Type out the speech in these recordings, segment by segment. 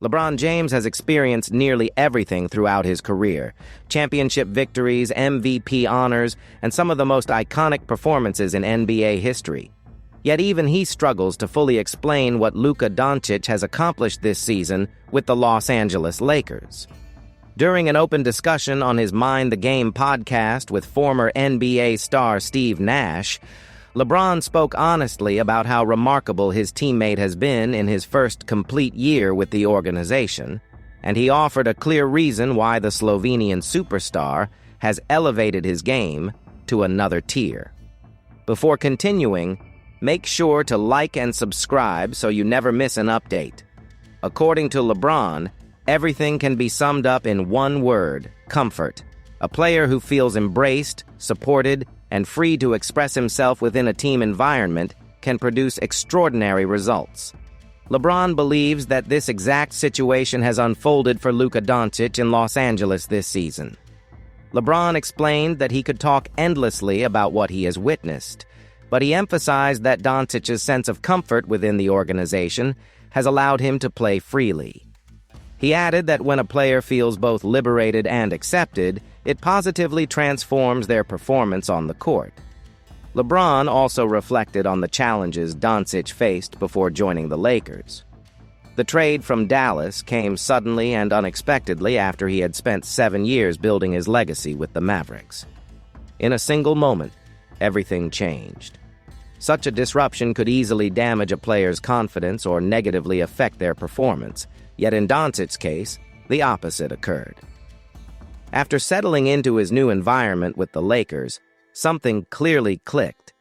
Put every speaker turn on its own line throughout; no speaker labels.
LeBron James has experienced nearly everything throughout his career: championship victories, MVP honors, and some of the most iconic performances in NBA history. Yet even he struggles to fully explain what Luka Doncic has accomplished this season with the Los Angeles Lakers. During an open discussion on his Mind the Game podcast with former NBA star Steve Nash, LeBron spoke honestly about how remarkable his teammate has been in his first complete year with the organization, and he offered a clear reason why the Slovenian superstar has elevated his game to another tier. Before continuing, make sure to like and subscribe so you never miss an update. According to LeBron, everything can be summed up in one word: comfort. A player who feels embraced, supported, and free to express himself within a team environment can produce extraordinary results. LeBron believes that this exact situation has unfolded for Luka Doncic in Los Angeles this season. LeBron explained that he could talk endlessly about what he has witnessed, but he emphasized that Doncic's sense of comfort within the organization has allowed him to play freely. He added that when a player feels both liberated and accepted, it positively transforms their performance on the court. LeBron also reflected on the challenges Doncic faced before joining the Lakers. The trade from Dallas came suddenly and unexpectedly after he had spent 7 years building his legacy with the Mavericks. In a single moment, everything changed. Such a disruption could easily damage a player's confidence or negatively affect their performance, yet in Doncic's case, the opposite occurred. After settling into his new environment with the Lakers, something clearly clicked.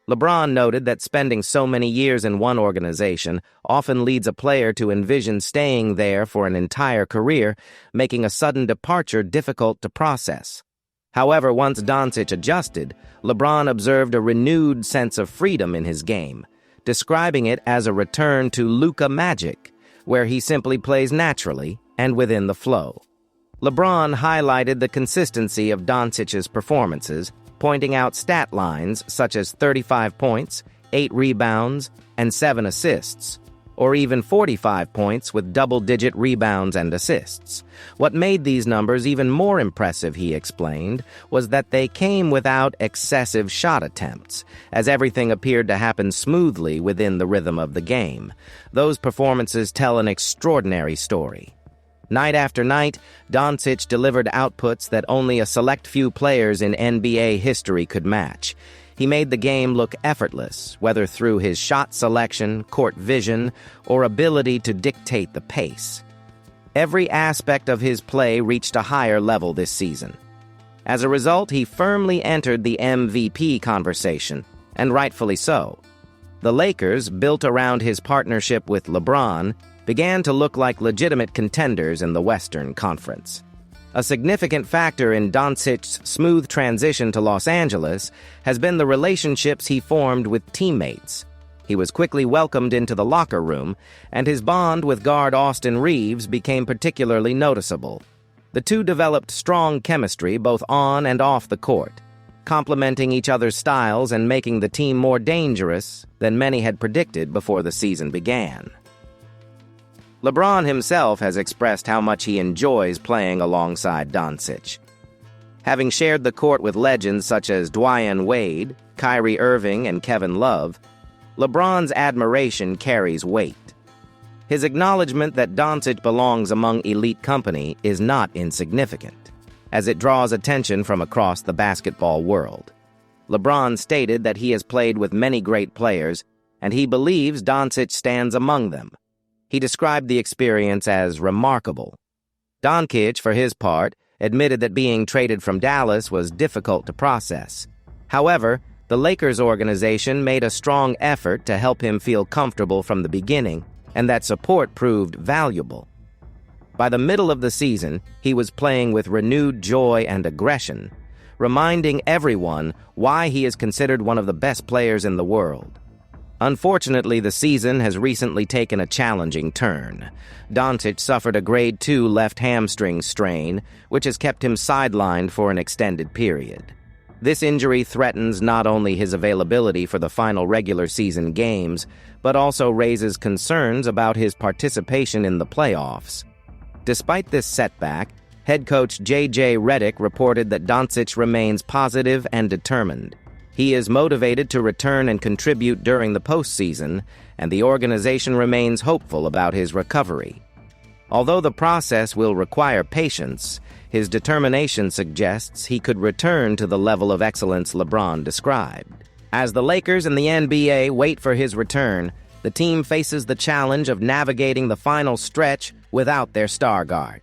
LeBron noted that spending so many years in one organization often leads a player to envision staying there for an entire career, making a sudden departure difficult to process. However, once Doncic adjusted, LeBron observed a renewed sense of freedom in his game, describing it as a return to Luka magic, where he simply plays naturally and within the flow. LeBron highlighted the consistency of Doncic's performances, pointing out stat lines such as 35 points, 8 rebounds, and 7 assists, or even 45 points with double-digit rebounds and assists. What made these numbers even more impressive, he explained, was that they came without excessive shot attempts, as everything appeared to happen smoothly within the rhythm of the game. Those performances tell an extraordinary story. Night after night, Doncic delivered outputs that only a select few players in NBA history could match. He made the game look effortless, whether through his shot selection, court vision, or ability to dictate the pace. Every aspect of his play reached a higher level this season. As a result, he firmly entered the MVP conversation, and rightfully so. The Lakers, built around his partnership with LeBron, began to look like legitimate contenders in the Western Conference. A significant factor in Doncic's smooth transition to Los Angeles has been the relationships he formed with teammates. He was quickly welcomed into the locker room, and his bond with guard Austin Reeves became particularly noticeable. The two developed strong chemistry both on and off the court, complementing each other's styles and making the team more dangerous than many had predicted before the season began. LeBron himself has expressed how much he enjoys playing alongside Doncic. Having shared the court with legends such as Dwyane Wade, Kyrie Irving, and Kevin Love, LeBron's admiration carries weight. His acknowledgement that Doncic belongs among elite company is not insignificant, as it draws attention from across the basketball world. LeBron stated that he has played with many great players, and he believes Doncic stands among them. He described the experience as remarkable. Doncic, for his part, admitted that being traded from Dallas was difficult to process. However, the Lakers organization made a strong effort to help him feel comfortable from the beginning, and that support proved valuable. By the middle of the season, he was playing with renewed joy and aggression, reminding everyone why he is considered one of the best players in the world. Unfortunately, the season has recently taken a challenging turn. Doncic suffered a grade 2 left hamstring strain, which has kept him sidelined for an extended period. This injury threatens not only his availability for the final regular season games, but also raises concerns about his participation in the playoffs. Despite this setback, head coach J.J. Redick reported that Doncic remains positive and determined. He is motivated to return and contribute during the postseason, and the organization remains hopeful about his recovery. Although the process will require patience, his determination suggests he could return to the level of excellence LeBron described. As the Lakers and the NBA wait for his return, the team faces the challenge of navigating the final stretch without their star guard.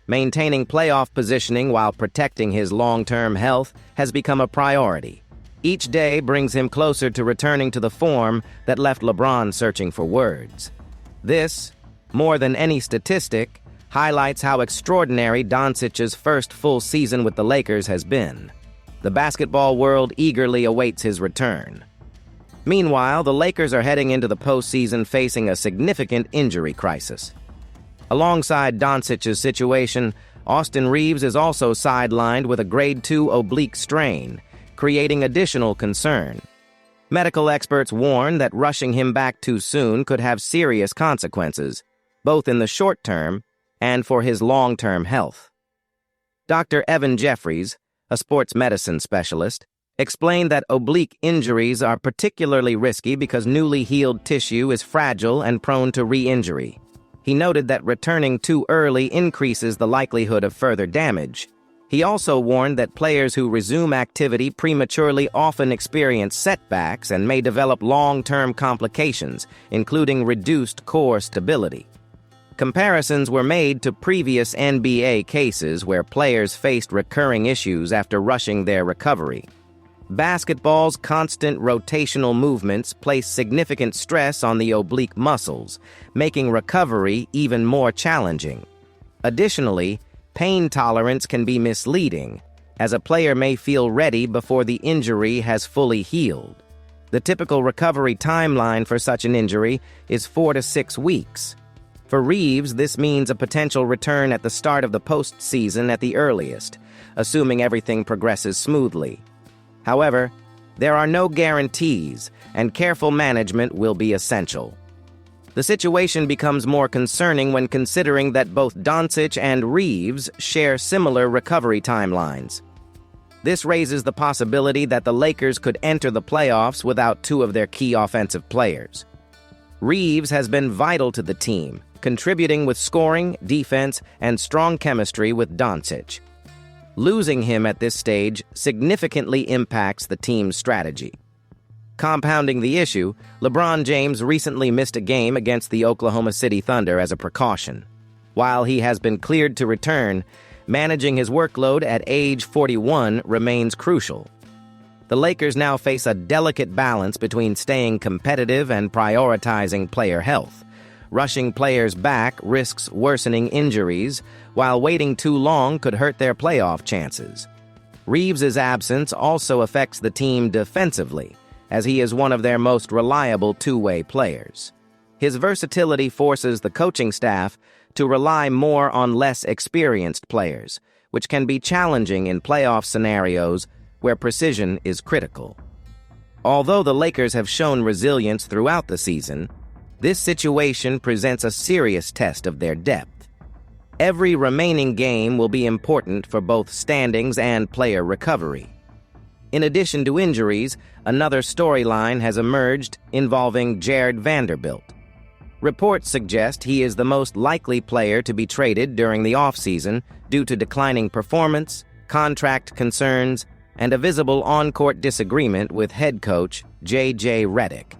Maintaining playoff positioning while protecting his long-term health has become a priority. Each day brings him closer to returning to the form that left LeBron searching for words. This, more than any statistic, highlights how extraordinary Doncic's first full season with the Lakers has been. The basketball world eagerly awaits his return. Meanwhile, the Lakers are heading into the postseason facing a significant injury crisis. Alongside Doncic's situation, Austin Reeves is also sidelined with a grade 2 oblique strain, creating additional concern. Medical experts warn that rushing him back too soon could have serious consequences, both in the short term and for his long-term health. Dr. Evan Jeffries, a sports medicine specialist, explained that oblique injuries are particularly risky because newly healed tissue is fragile and prone to re-injury. He noted that returning too early increases the likelihood of further damage. He also warned that players who resume activity prematurely often experience setbacks and may develop long-term complications, including reduced core stability. Comparisons were made to previous NBA cases where players faced recurring issues after rushing their recovery. Basketball's constant rotational movements place significant stress on the oblique muscles, making recovery even more challenging. Additionally, pain tolerance can be misleading, as a player may feel ready before the injury has fully healed. The typical recovery timeline for such an injury is 4 to 6 weeks. For Reeves, this means a potential return at the start of the postseason at the earliest, assuming everything progresses smoothly. However, there are no guarantees, and careful management will be essential. The situation becomes more concerning when considering that both Doncic and Reeves share similar recovery timelines. This raises the possibility that the Lakers could enter the playoffs without two of their key offensive players. Reeves has been vital to the team, contributing with scoring, defense, and strong chemistry with Doncic. Losing him at this stage significantly impacts the team's strategy. Compounding the issue, LeBron James recently missed a game against the Oklahoma City Thunder as a precaution. While he has been cleared to return, managing his workload at age 41 remains crucial. The Lakers now face a delicate balance between staying competitive and prioritizing player health. Rushing players back risks worsening injuries, while waiting too long could hurt their playoff chances. Reeves' absence also affects the team defensively, as he is one of their most reliable two-way players. His versatility forces the coaching staff to rely more on less experienced players, which can be challenging in playoff scenarios where precision is critical. Although the Lakers have shown resilience throughout the season, this situation presents a serious test of their depth. Every remaining game will be important for both standings and player recovery. In addition to injuries, another storyline has emerged involving Jared Vanderbilt. Reports suggest he is the most likely player to be traded during the offseason due to declining performance, contract concerns, and a visible on-court disagreement with head coach J.J. Redick.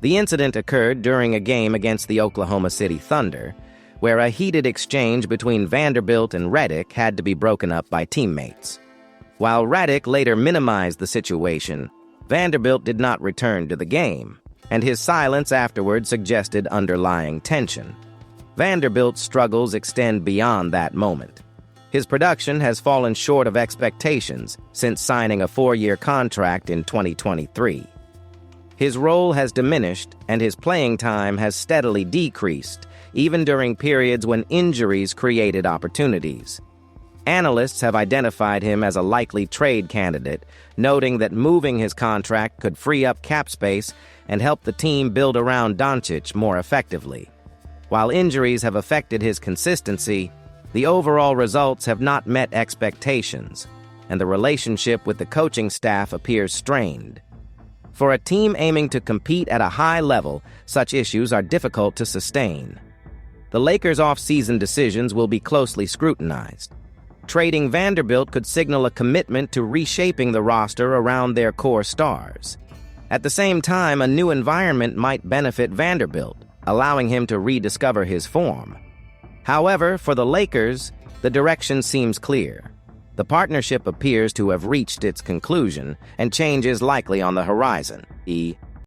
The incident occurred during a game against the Oklahoma City Thunder, where a heated exchange between Vanderbilt and Redick had to be broken up by teammates. While Redick later minimized the situation, Vanderbilt did not return to the game, and his silence afterward suggested underlying tension. Vanderbilt's struggles extend beyond that moment. His production has fallen short of expectations since signing a 4-year contract in 2023. His role has diminished, and his playing time has steadily decreased, even during periods when injuries created opportunities. Analysts have identified him as a likely trade candidate, noting that moving his contract could free up cap space and help the team build around Doncic more effectively. While injuries have affected his consistency, the overall results have not met expectations, and the relationship with the coaching staff appears strained. For a team aiming to compete at a high level, such issues are difficult to sustain. The Lakers' off-season decisions will be closely scrutinized. Trading Vanderbilt could signal a commitment to reshaping the roster around their core stars. At the same time, a new environment might benefit Vanderbilt, allowing him to rediscover his form. However, for the Lakers, the direction seems clear. The partnership appears to have reached its conclusion, and change is likely on the horizon.